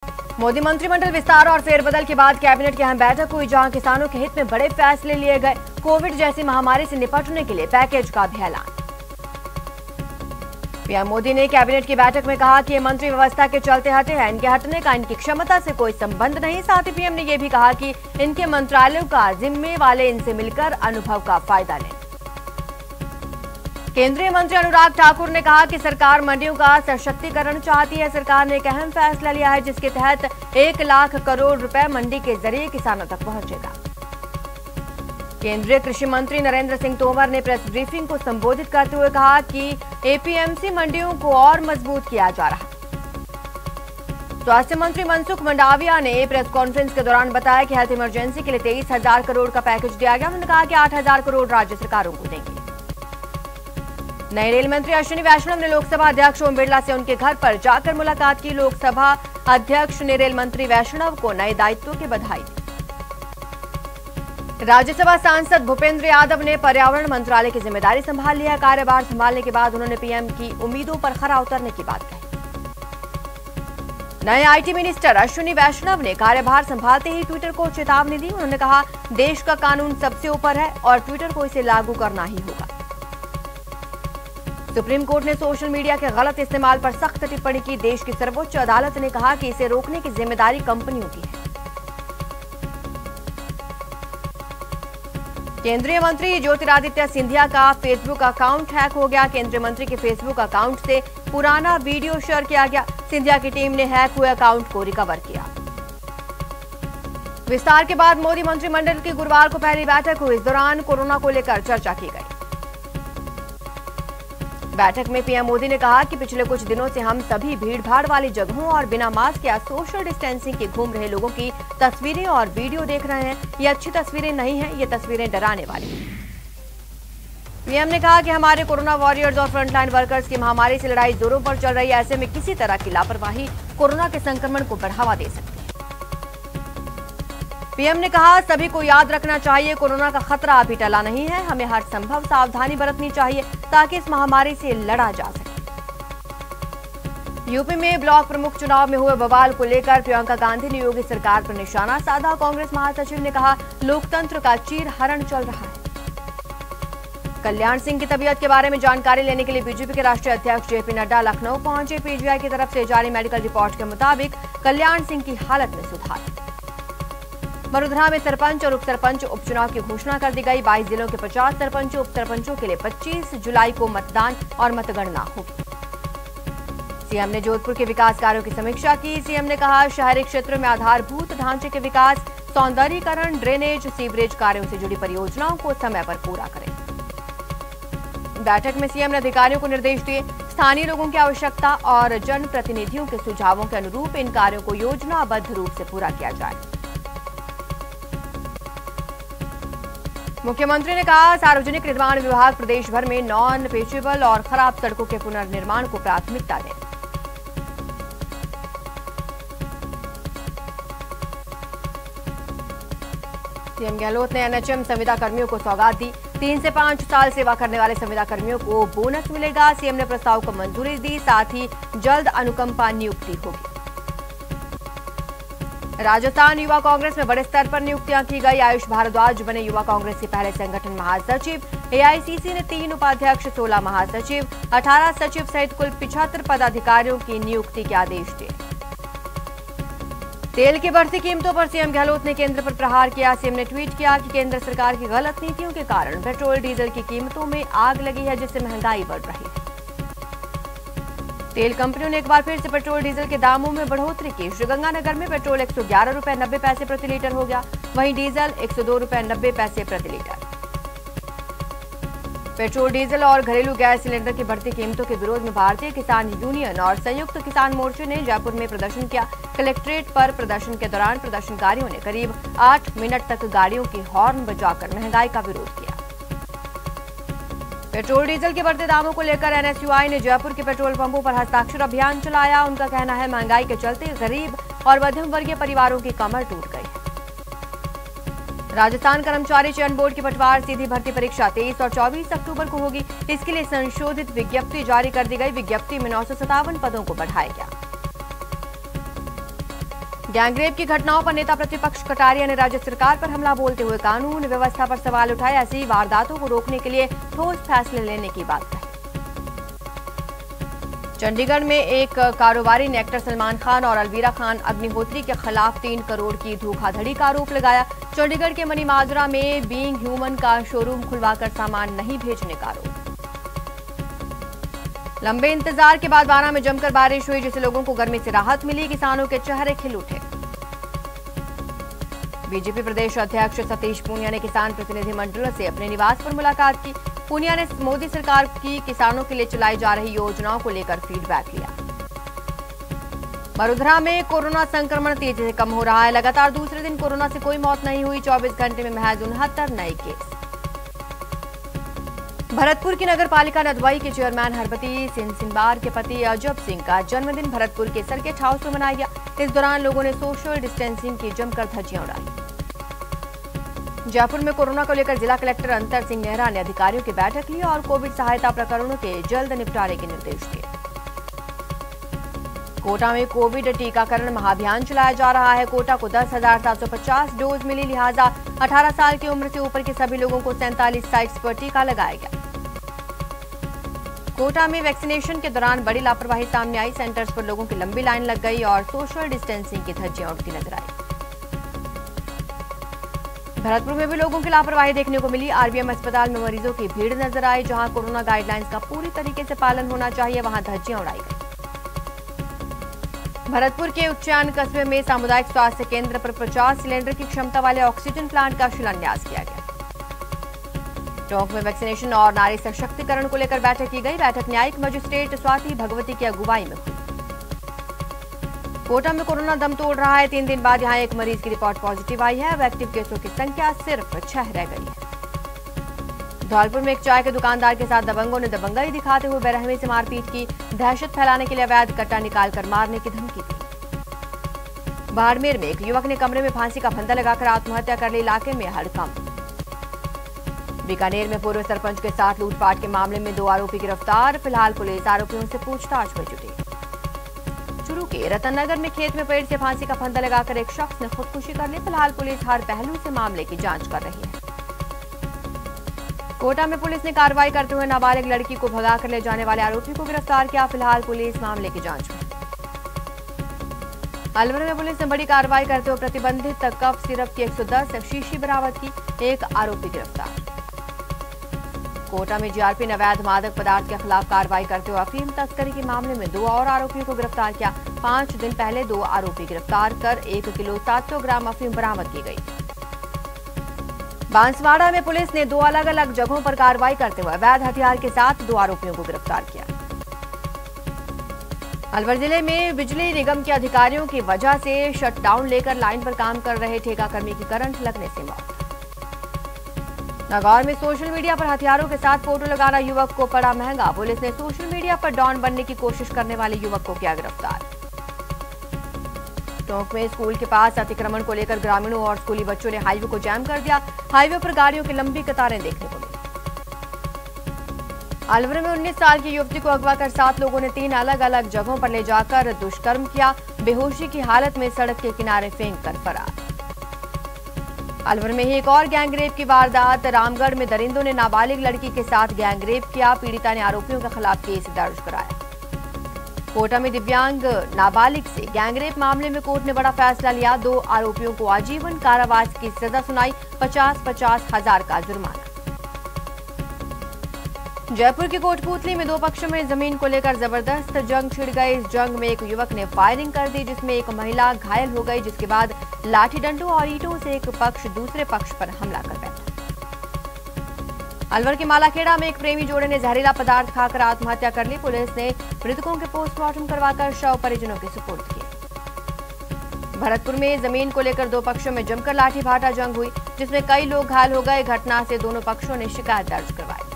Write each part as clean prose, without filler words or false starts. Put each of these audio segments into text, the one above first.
मोदी मंत्रिमंडल विस्तार और फेरबदल के बाद कैबिनेट की अहम बैठक हुई, जहां किसानों के हित में बड़े फैसले लिए गए। कोविड जैसी महामारी से निपटने के लिए पैकेज का भी ऐलान। पीएम मोदी ने कैबिनेट की बैठक में कहा कि ये मंत्री व्यवस्था के चलते हटे हैं, इनके हटने का इनकी क्षमता से कोई संबंध नहीं। साथ ही पीएम ने यह भी कहा कि इनके मंत्रालयों का जिम्मे वाले इनसे मिलकर अनुभव का फायदा लें। केंद्रीय मंत्री अनुराग ठाकुर ने कहा कि सरकार मंडियों का सशक्तिकरण चाहती है। सरकार ने एक अहम फैसला लिया है, जिसके तहत 1 लाख करोड़ रुपए मंडी के जरिए किसानों तक पहुंचेगा। केंद्रीय कृषि मंत्री नरेंद्र सिंह तोमर ने प्रेस ब्रीफिंग को संबोधित करते हुए कहा कि एपीएमसी मंडियों को और मजबूत किया जा रहा है। स्वास्थ्य मंत्री मनसुख मंडाविया ने प्रेस कॉन्फ्रेंस के दौरान बताया कि हेल्थ इमरजेंसी के लिए 23,000 करोड़ का पैकेज दिया गया। उन्होंने कहा कि 8,000 करोड़ राज्य सरकारों को देंगे। नए रेल मंत्री अश्विनी वैष्णव ने लोकसभा अध्यक्ष ओम बिरला से उनके घर पर जाकर मुलाकात की। लोकसभा अध्यक्ष ने रेल मंत्री वैष्णव को नए दायित्वों की बधाई दी। राज्यसभा सांसद भूपेंद्र यादव ने पर्यावरण मंत्रालय की जिम्मेदारी संभाल लिया। कार्यभार संभालने के बाद उन्होंने पीएम की उम्मीदों पर खरा उतरने की बात कही। नए आईटी मिनिस्टर अश्विनी वैष्णव ने कार्यभार संभालते ही ट्विटर को चेतावनी दी। उन्होंने कहा, देश का कानून सबसे ऊपर है और ट्विटर को इसे लागू करना ही होगा। सुप्रीम कोर्ट ने सोशल मीडिया के गलत इस्तेमाल पर सख्त टिप्पणी की। देश की सर्वोच्च अदालत ने कहा कि इसे रोकने की जिम्मेदारी कंपनियों की है। केंद्रीय मंत्री ज्योतिरादित्य सिंधिया का फेसबुक अकाउंट हैक हो गया। केंद्रीय मंत्री के फेसबुक अकाउंट से पुराना वीडियो शेयर किया गया। सिंधिया की टीम ने हैक हुए अकाउंट को रिकवर किया। विस्तार के बाद मोदी मंत्रिमंडल की गुरुवार को पहली बैठक हुई। इस दौरान कोरोना को लेकर चर्चा की गई। बैठक में पीएम मोदी ने कहा कि पिछले कुछ दिनों से हम सभी भीड़भाड़ वाली जगहों और बिना मास्क या सोशल डिस्टेंसिंग के घूम रहे लोगों की तस्वीरें और वीडियो देख रहे हैं। ये अच्छी तस्वीरें नहीं हैं, ये तस्वीरें डराने वाली हैं। पीएम ने कहा कि हमारे कोरोना वॉरियर्स और फ्रंटलाइन वर्कर्स की महामारी से लड़ाई जोरों पर चल रही है। ऐसे में किसी तरह की लापरवाही कोरोना के संक्रमण को बढ़ावा दे सकती है। पीएम ने कहा, सभी को याद रखना चाहिए, कोरोना का खतरा अभी टला नहीं है। हमें हर संभव सावधानी बरतनी चाहिए ताकि इस महामारी से लड़ा जा सके। यूपी में ब्लॉक प्रमुख चुनाव में हुए बवाल को लेकर प्रियंका गांधी ने योगी सरकार पर निशाना साधा। कांग्रेस महासचिव ने कहा, लोकतंत्र का चीरहरण चल रहा है। कल्याण सिंह की तबीयत के बारे में जानकारी लेने के लिए बीजेपी के राष्ट्रीय अध्यक्ष जेपी नड्डा लखनऊ पहुंचे। पीजीआई की तरफ से जारी मेडिकल रिपोर्ट के मुताबिक कल्याण सिंह की हालत में सुधार। वडोदरा में सरपंच और उपसरपंच उपचुनाव की घोषणा कर दी गई। 22 जिलों के 50 सरपंचों उपसरपंचों के लिए 25 जुलाई को मतदान और मतगणना होगी। सीएम ने जोधपुर के विकास कार्यों की समीक्षा की। सीएम ने कहा, शहरी क्षेत्रों में आधारभूत ढांचे के विकास, सौंदर्यीकरण, ड्रेनेज, सीवरेज कार्यों से जुड़ी परियोजनाओं को समय पर पूरा करें। बैठक में सीएम ने अधिकारियों को निर्देश दिए, स्थानीय लोगों की आवश्यकता और जनप्रतिनिधियों के सुझावों के अनुरूप इन कार्यों को योजनाबद्ध रूप से पूरा किया जाए। मुख्यमंत्री ने कहा, सार्वजनिक निर्माण विभाग प्रदेश भर में नॉन पेचेबल और खराब सड़कों के पुनर्निर्माण को प्राथमिकता दें। सीएम गहलोत ने एनएचएम संविदा कर्मियों को सौगात दी। 3 से 5 साल सेवा करने वाले संविदा कर्मियों को बोनस मिलेगा। सीएम ने प्रस्ताव को मंजूरी दी, साथ ही जल्द अनुकंपा नियुक्ति होगी। राजस्थान युवा कांग्रेस में बड़े स्तर पर नियुक्तियां की गई। आयुष भारद्वाज बने युवा कांग्रेस के पहले संगठन महासचिव। एआईसीसी ने 3 उपाध्यक्ष, 16 महासचिव, 18 सचिव सहित कुल 75 पदाधिकारियों की नियुक्ति के आदेश दिए। तेल की बढ़ती कीमतों पर सीएम गहलोत ने केंद्र पर प्रहार किया। सीएम ने ट्वीट किया कि केंद्र सरकार की गलत नीतियों के कारण पेट्रोल डीजल की कीमतों में आग लगी है, जिससे महंगाई बढ़ रही है। तेल कंपनियों ने एक बार फिर से पेट्रोल डीजल के दामों में बढ़ोतरी की। श्रीगंगानगर में पेट्रोल 111 रुपए 90 पैसे प्रति लीटर हो गया, वहीं डीजल 102 रुपए 90 पैसे प्रति लीटर। पेट्रोल, डीजल और घरेलू गैस सिलेंडर की बढ़ती कीमतों के विरोध में भारतीय किसान यूनियन और संयुक्त किसान मोर्चे ने जयपुर में प्रदर्शन किया। कलेक्ट्रेट पर प्रदर्शन के दौरान प्रदर्शनकारियों ने करीब 8 मिनट तक गाड़ियों की हॉर्न बजाकर महंगाई का विरोध किया। पेट्रोल डीजल के बढ़ते दामों को लेकर एनएसयूआई ने जयपुर के पेट्रोल पंपों पर हस्ताक्षर अभियान चलाया। उनका कहना है, महंगाई के चलते गरीब और मध्यम वर्गीय परिवारों की कमर टूट गई है। राजस्थान कर्मचारी चयन बोर्ड की पटवार सीधी भर्ती परीक्षा 23 और 24 अक्टूबर को होगी। इसके लिए संशोधित विज्ञप्ति जारी कर दी गई। विज्ञप्ति में 957 पदों को बढ़ाया गया। गैंगरेप की घटनाओं पर नेता प्रतिपक्ष कटारिया ने राज्य सरकार पर हमला बोलते हुए कानून व्यवस्था पर सवाल उठाए। ऐसी वारदातों को रोकने के लिए ठोस फैसले लेने की बात कही। चंडीगढ़ में एक कारोबारी ने एक्टर सलमान खान और अलवीरा खान अग्निहोत्री के खिलाफ 3 करोड़ की धोखाधड़ी का आरोप लगाया। चंडीगढ़ के मनी माजरा में बीइंग ह्यूमन का शोरूम खुलवाकर सामान नहीं भेजने का आरोप। लंबे इंतजार के बाद बारां में जमकर बारिश हुई, जिससे लोगों को गर्मी से राहत मिली। किसानों के चेहरे खिल उठे। बीजेपी प्रदेश अध्यक्ष सतीश पूनिया ने किसान प्रतिनिधिमंडल से अपने निवास पर मुलाकात की। पूनिया ने मोदी सरकार की किसानों के लिए चलाई जा रही योजनाओं को लेकर फीडबैक लिया। वडोदरा में कोरोना संक्रमण तेजी से कम हो रहा है। लगातार दूसरे दिन कोरोना से कोई मौत नहीं हुई। 24 घंटे में महज 69 नए केस। भरतपुर की नगर पालिका नदवाई के चेयरमैन हरपति सिंबार के पति अजब सिंह का जन्मदिन भरतपुर के सर्किट हाउस में मनाया गया। इस दौरान लोगों ने सोशल डिस्टेंसिंग की जमकर धज्जियां उड़ाई। जयपुर में कोरोना को लेकर जिला कलेक्टर अंतर सिंह नेहरा ने अधिकारियों की बैठक ली और कोविड सहायता प्रकरणों के जल्द निपटारे के निर्देश दिए। कोटा में कोविड टीकाकरण महाअभियान चलाया जा रहा है। कोटा को 10,750 डोज मिली, लिहाजा 18 साल की उम्र से ऊपर के सभी लोगों को 47 साइट्स पर टीका लगाया गया। कोटा में वैक्सीनेशन के दौरान बड़ी लापरवाही सामने आई। सेंटर्स पर लोगों की लंबी लाइन लग गई और सोशल डिस्टेंसिंग की धज्जियां उड़ती नजर आई। भरतपुर में भी लोगों की लापरवाही देखने को मिली। आरबीएम अस्पताल में मरीजों की भीड़ नजर आई। जहां कोरोना गाइडलाइंस का पूरी तरीके से पालन होना चाहिए, वहां धज्जियां उड़ाई गई। भरतपुर के उच्चैन कस्बे में सामुदायिक स्वास्थ्य केंद्र पर 50 सिलेंडर की क्षमता वाले ऑक्सीजन प्लांट का शिलान्यास किया गया। टोंक में वैक्सीनेशन और नारी सशक्तिकरण को लेकर बैठक की गई। बैठक न्यायिक मजिस्ट्रेट स्वाति भगवती की अगुवाई में हुई। कोटा में कोरोना दम तोड़ रहा है। 3 दिन बाद यहां एक मरीज की रिपोर्ट पॉजिटिव आई है। अब एक्टिव केसों की संख्या सिर्फ 6 रह गई है। धौलपुर में एक चाय के दुकानदार के साथ दबंगों ने दबंगई दिखाते हुए बेरहमी से मारपीट की। दहशत फैलाने के लिए अवैध कट्टा निकालकर मारने की धमकी दी। बाड़मेर में एक युवक ने कमरे में फांसी का फंदा लगाकर आत्महत्या कर ली। इलाके में हड़कंप। बीकानेर में पूर्व सरपंच के साथ लूटपाट के मामले में 2 आरोपी गिरफ्तार। फिलहाल पुलिस आरोपियों से पूछताछ में जुटी। चुरू के रतननगर में खेत में पेड़ से फांसी का फंदा लगाकर एक शख्स ने खुदकुशी कर ली। फिलहाल पुलिस हर पहलू से मामले की जांच कर रही है। कोटा में पुलिस ने कार्रवाई करते हुए नाबालिग लड़की को भगाकर ले जाने वाले आरोपी को गिरफ्तार किया। फिलहाल पुलिस मामले की जांच में। अलवर में पुलिस ने बड़ी कार्रवाई करते हुए प्रतिबंधित कफ सिरप की 110 शीशी बरामद की। एक आरोपी गिरफ्तार। कोटा में जीआरपी ने अवैध मादक पदार्थ के खिलाफ कार्रवाई करते हुए अफीम तस्करी के मामले में 2 और आरोपियों को गिरफ्तार किया। 5 दिन पहले 2 आरोपी गिरफ्तार कर 1 किलो 700 ग्राम अफीम बरामद की गई। बांसवाड़ा में पुलिस ने 2 अलग अलग जगहों पर कार्रवाई करते हुए अवैध हथियार के साथ 2 आरोपियों को गिरफ्तार किया। अलवर जिले में बिजली निगम के अधिकारियों की वजह से शटडाउन लेकर लाइन पर काम कर रहे ठेकाकर्मी की करंट लगने से मौत। नागौर में सोशल मीडिया पर हथियारों के साथ फोटो लगाना युवक को पड़ा महंगा। पुलिस ने सोशल मीडिया पर डॉन बनने की कोशिश करने वाले युवक को किया गिरफ्तार। टोंक में स्कूल के पास अतिक्रमण को लेकर ग्रामीणों और स्कूली बच्चों ने हाईवे को जाम कर दिया। हाईवे पर गाड़ियों की लंबी कतारें देखने को मिली। अलवर में 19 साल की युवती को अगवा कर 7 लोगों ने 3 अलग अलग जगहों पर ले जाकर दुष्कर्म किया। बेहोशी की हालत में सड़क के किनारे फेंक कर फरार। अलवर में ही एक और गैंगरेप की वारदात। रामगढ़ में दरिंदों ने नाबालिग लड़की के साथ गैंगरेप किया। पीड़िता ने आरोपियों के खिलाफ केस दर्ज कराया। कोटा में दिव्यांग नाबालिग से गैंगरेप मामले में कोर्ट ने बड़ा फैसला लिया। 2 आरोपियों को आजीवन कारावास की सजा सुनाई। 50-50 हजार का जुर्माना। जयपुर के कोटपूतली में 2 पक्षों में जमीन को लेकर जबरदस्त जंग छिड़ गई। इस जंग में एक युवक ने फायरिंग कर दी, जिसमें एक महिला घायल हो गई। जिसके बाद लाठी डंडों और ईंटों से एक पक्ष दूसरे पक्ष पर हमला कर बैठा। अलवर के मालाखेड़ा में एक प्रेमी जोड़े ने जहरीला पदार्थ खाकर आत्महत्या कर ली। पुलिस ने मृतकों के पोस्टमार्टम करवाकर शव परिजनों के सुपुर्द किए। भरतपुर में जमीन को लेकर 2 पक्षों में जमकर लाठी भाटा जंग हुई, जिसमें कई लोग घायल हो गए। घटना से दोनों पक्षों ने शिकायत दर्ज करवाई।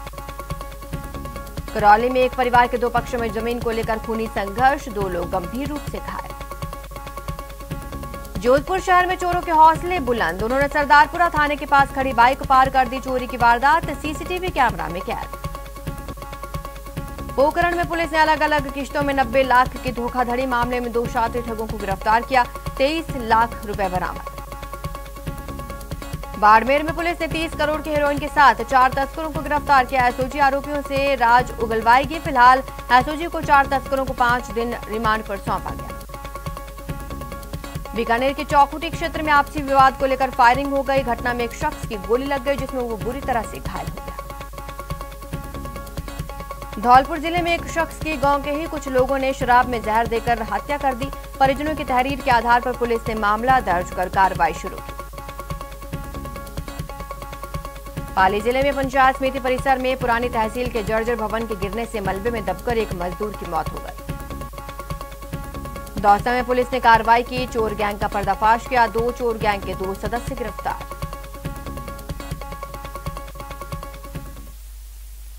करौली में एक परिवार के 2 पक्षों में जमीन को लेकर खूनी संघर्ष। 2 लोग गंभीर रूप से घायल। जोधपुर शहर में चोरों के हौसले बुलंद। उन्होंने सरदारपुरा थाने के पास खड़ी बाइक पार कर दी। चोरी की वारदात सीसीटीवी कैमरा में कैद। पोखरण में पुलिस ने अलग अलग किश्तों में 90 लाख की धोखाधड़ी मामले में 2 शातिर ठगों को गिरफ्तार किया। 23 लाख रुपए बरामद। बाड़मेर में पुलिस ने 30 करोड़ के हेरोइन के साथ 4 तस्करों को गिरफ्तार किया। एसओजी आरोपियों से राज उगलवाएगी। फिलहाल एसओजी को 4 तस्करों को 5 दिन रिमांड पर सौंपा गया। बीकानेर के चौखुटी क्षेत्र में आपसी विवाद को लेकर फायरिंग हो गई। घटना में एक शख्स की गोली लग गई, जिसमें वो बुरी तरह से घायल हो गया। धौलपुर जिले में एक शख्स की गांव के ही कुछ लोगों ने शराब में जहर देकर हत्या कर दी। परिजनों की तहरीर के आधार पर पुलिस ने मामला दर्ज कर कार्रवाई शुरू की। पाली जिले में पंचायत समिति परिसर में पुरानी तहसील के जर्जर भवन के गिरने से मलबे में दबकर एक मजदूर की मौत हो गई। दौसा में पुलिस ने कार्रवाई की। चोर गैंग का पर्दाफाश किया। 2 चोर गैंग के 2 सदस्य गिरफ्तार।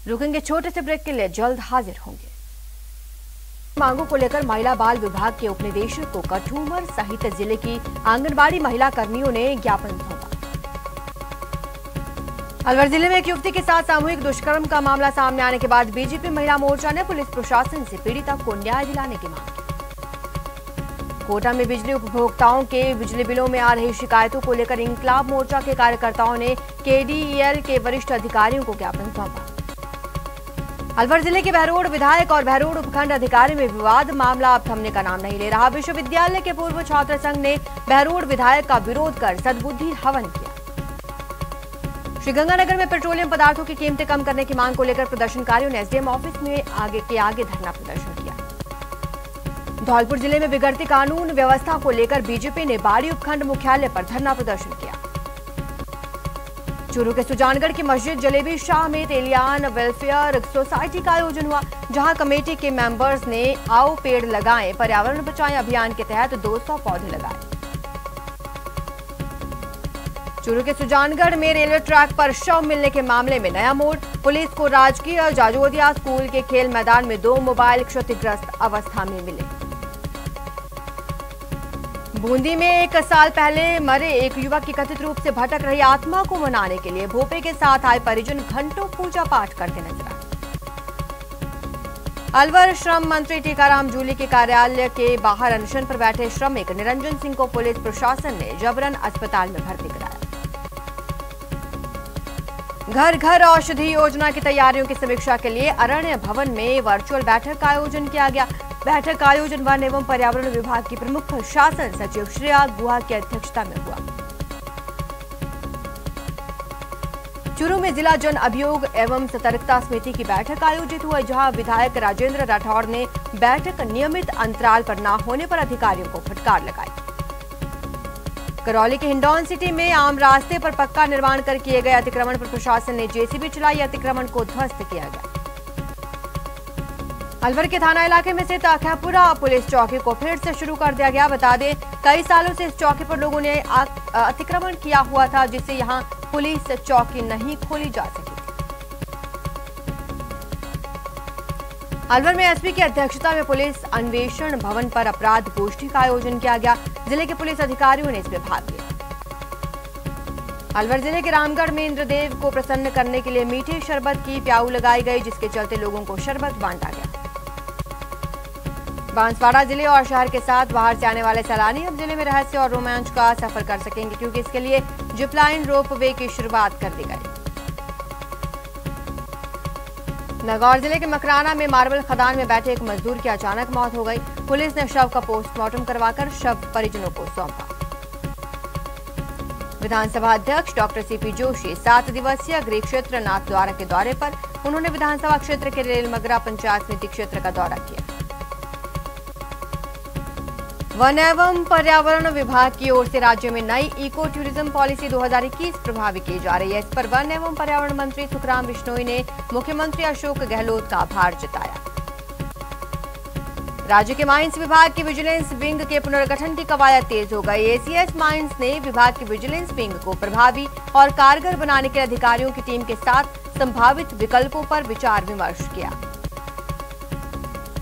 रुकेंगे छोटे से ब्रेक के लिए, जल्द हाजिर होंगे। मांगों को लेकर महिला बाल विभाग के उपनिदेशक को कठुमर सहित जिले की आंगनबाड़ी महिला कर्मियों ने ज्ञापन सौंपा। अलवर जिले में एक युवती के साथ सामूहिक दुष्कर्म का मामला सामने आने के बाद बीजेपी महिला मोर्चा ने पुलिस प्रशासन से पीड़िता को न्याय दिलाने की मांग की। कोटा में बिजली उपभोक्ताओं के बिजली बिलों में आ रही शिकायतों को लेकर इंकलाब मोर्चा के कार्यकर्ताओं ने केडीईएल के वरिष्ठ अधिकारियों को ज्ञापन सौंपा। अलवर जिले के बहरोड विधायक और बहरोड उपखंड अधिकारी में विवाद, मामला अब थमने का नाम नहीं ले रहा। विश्वविद्यालय के पूर्व छात्र संघ ने बहरोड विधायक का विरोध कर सद्बुद्धि हवन किया। श्रीगंगानगर में पेट्रोलियम पदार्थों की कीमतें कम करने की मांग को लेकर प्रदर्शनकारियों ने एसडीएम ऑफिस में आगे धरना प्रदर्शन किया। धौलपुर जिले में बिगड़ती कानून व्यवस्था को लेकर बीजेपी ने बाड़ी उपखंड मुख्यालय पर धरना प्रदर्शन किया। चूरू के सुजानगढ़ की मस्जिद जलेबी शाह में तेलियान वेलफेयर सोसाइटी का आयोजन हुआ, जहां कमेटी के मेंबर्स ने आओ पेड़ लगाएं पर्यावरण बचाएं अभियान के तहत 200 पौधे लगाए। चूरू के सुजानगढ़ में रेलवे ट्रैक पर शव मिलने के मामले में नया मोड़। पुलिस को राजकीय जाजोदिया स्कूल के खेल मैदान में 2 मोबाइल क्षतिग्रस्त अवस्था में मिले। बूंदी में 1 साल पहले मरे एक युवक की कथित रूप से भटक रही आत्मा को मनाने के लिए भोपे के साथ आए परिजन घंटों पूजा पाठ करते नजर आए। अलवर श्रम मंत्री टीकाराम जूली के कार्यालय के बाहर अनशन पर बैठे श्रमिक निरंजन सिंह को पुलिस प्रशासन ने जबरन अस्पताल में भर्ती कराया। घर घर औषधि योजना की तैयारियों की समीक्षा के लिए अरण्य भवन में वर्चुअल बैठक का आयोजन किया गया। बैठक का आयोजन वन एवं पर्यावरण विभाग की प्रमुख शासन सचिव श्रेया गुहा की अध्यक्षता में हुआ। चूरू में जिला जन अभियोग एवं सतर्कता समिति की बैठक आयोजित हुई, जहां विधायक राजेंद्र राठौड़ ने बैठक नियमित अंतराल पर न होने पर अधिकारियों को फटकार लगाई। करौली के हिंडौन सिटी में आम रास्ते पर पक्का निर्माण कर किए गए अतिक्रमण पर प्रशासन ने जेसीबी चलाई। अतिक्रमण को ध्वस्त किया गया। अलवर के थाना इलाके में स्थित अखैपुरा पुलिस चौकी को फिर से शुरू कर दिया गया। बता दें, कई सालों से इस चौकी पर लोगों ने अतिक्रमण किया हुआ था, जिससे यहां पुलिस चौकी नहीं खोली जा सकी थी। अलवर में एसपी की अध्यक्षता में पुलिस अन्वेषण भवन पर अपराध गोष्ठी का आयोजन किया गया। जिले के पुलिस अधिकारियों ने इसमें भाग लिया। अलवर जिले के रामगढ़ में इंद्रदेव को प्रसन्न करने के लिए मीठे शरबत की प्याऊ लगाई गई, जिसके चलते लोगों को शरबत बांटा गया। बांसवाड़ा जिले और शहर के साथ बाहर से आने वाले सैलानी अब जिले में रहस्य और रोमांच का सफर कर सकेंगे, क्योंकि इसके लिए जिपलाइन रोप वे की शुरुआत कर दी गई। नागौर जिले के मकराना में मार्बल खदान में बैठे एक मजदूर की अचानक मौत हो गई। पुलिस ने शव का पोस्टमार्टम करवाकर शव परिजनों को सौंपा। विधानसभा अध्यक्ष डॉक्टर सीपी जोशी 7 दिवसीय गृह क्षेत्र नाथद्वारा के दौरे पर। उन्होंने विधानसभा क्षेत्र के रेलमगरा पंचायत समिति क्षेत्र का दौरा किया। वन एवं पर्यावरण विभाग की ओर से राज्य में नई इको टूरिज्म पॉलिसी 2021 प्रभावी की जा रही है। इस पर वन एवं पर्यावरण मंत्री सुखराम बिश्नोई ने मुख्यमंत्री अशोक गहलोत का आभार जताया। राज्य के माइंस विभाग की विजिलेंस विंग के पुनर्गठन की कवायद तेज हो गई। एसीएस माइंस ने विभाग की विजिलेंस विंग को प्रभावी और कारगर बनाने के अधिकारियों की टीम के साथ संभावित विकल्पों पर विचार विमर्श किया।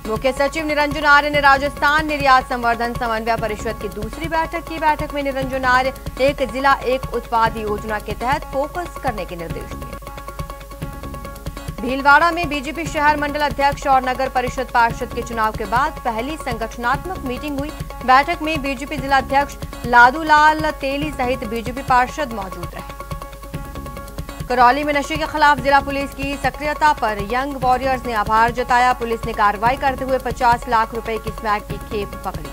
मुख्य सचिव निरंजन आर्य ने राजस्थान निर्यात संवर्धन समन्वय परिषद की दूसरी बैठक की। बैठक में निरंजन आर्य एक जिला एक उत्पाद योजना के तहत फोकस करने के निर्देश दिए। भीलवाड़ा में बीजेपी शहर मंडल अध्यक्ष और नगर परिषद पार्षद के चुनाव के बाद पहली संगठनात्मक मीटिंग हुई। बैठक में बीजेपी जिला अध्यक्ष लादूलाल तेली सहित बीजेपी पार्षद मौजूद रहे। करौली में नशे के खिलाफ जिला पुलिस की सक्रियता पर यंग वॉरियर्स ने आभार जताया। पुलिस ने कार्रवाई करते हुए 50 लाख रुपए की स्मैक की खेप पकड़ी।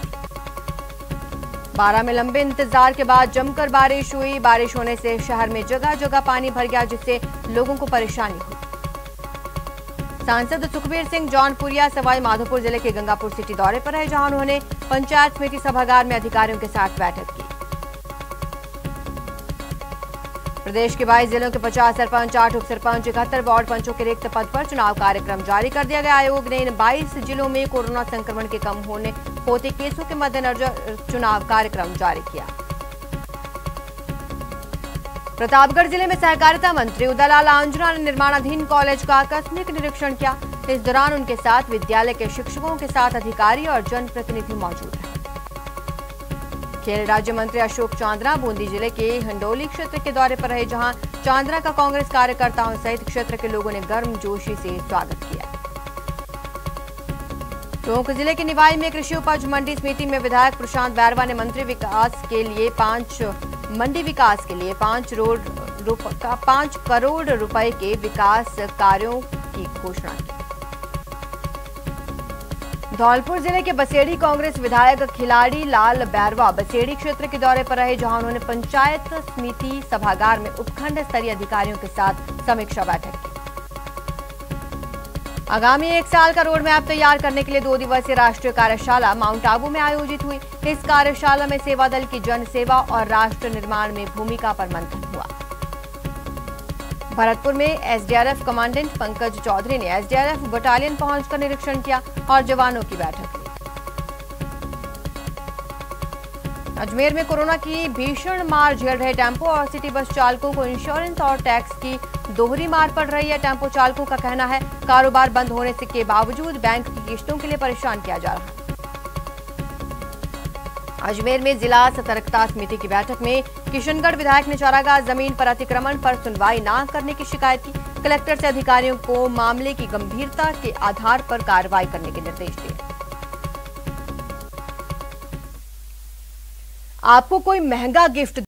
बारां में लंबे इंतजार के बाद जमकर बारिश हुई। बारिश होने से शहर में जगह जगह पानी भर गया, जिससे लोगों को परेशानी हुई। सांसद सुखबीर सिंह जौनपुरिया सवाई माधोपुर जिले के गंगापुर सिटी दौरे पर रहे, जहां उन्होंने पंचायत समिति सभागार में अधिकारियों के साथ बैठक की। प्रदेश के 22 जिलों के 50 सरपंच, 8 उप सरपंच, 71 वार्ड पंचों के रिक्त पद पर चुनाव कार्यक्रम जारी कर दिया गया। आयोग ने इन 22 जिलों में कोरोना संक्रमण के कम होते केसों के मद्देनजर चुनाव कार्यक्रम जारी किया। प्रतापगढ़ जिले में सहकारिता मंत्री उदयलाल आंजना ने निर्माणाधीन कॉलेज का आकस्मिक निरीक्षण किया। इस दौरान उनके साथ विद्यालय के शिक्षकों के साथ अधिकारी और जनप्रतिनिधि मौजूद रहे। खेल राज्य मंत्री अशोक चांद्रा बूंदी जिले के हिंडोली क्षेत्र के दौरे पर रहे, जहां चांद्रा का कांग्रेस कार्यकर्ताओं सहित क्षेत्र के लोगों ने गर्मजोशी से स्वागत किया। टोंक जिले के निवाई में कृषि उपज मंडी समिति में विधायक प्रशांत बैरवा ने मंडी विकास के लिए 5 करोड़ रुपए के विकास कार्यों की घोषणा की। धौलपुर जिले के बसेड़ी कांग्रेस विधायक खिलाड़ी लाल बैरवा बसेड़ी क्षेत्र के दौरे पर रहे, जहां उन्होंने पंचायत समिति सभागार में उपखंड स्तरीय अधिकारियों के साथ समीक्षा बैठक की। आगामी 1 साल का रोड मैप तैयार करने के लिए 2 दिवसीय राष्ट्रीय कार्यशाला माउंट आबू में आयोजित हुई। इस कार्यशाला में सेवा दल की जन सेवा और राष्ट्र निर्माण में भूमिका पर मंथन हुआ। भरतपुर में एसडीआरएफ कमांडेंट पंकज चौधरी ने एसडीआरएफ बटालियन पहुंचकर निरीक्षण किया और जवानों की बैठक ली। अजमेर में कोरोना की भीषण मार झेल रहे टेम्पो और सिटी बस चालकों को इंश्योरेंस और टैक्स की दोहरी मार पड़ रही है। टेम्पो चालकों का कहना है कारोबार बंद होने के बावजूद बैंक की किस्तों के लिए परेशान किया जा रहा है। अजमेर में जिला सतर्कता समिति की बैठक में किशनगढ़ विधायक ने चारागाह जमीन पर अतिक्रमण पर सुनवाई न करने की शिकायत की। कलेक्टर से अधिकारियों को मामले की गंभीरता के आधार पर कार्रवाई करने के निर्देश दिए। आपको कोई महंगा गिफ्ट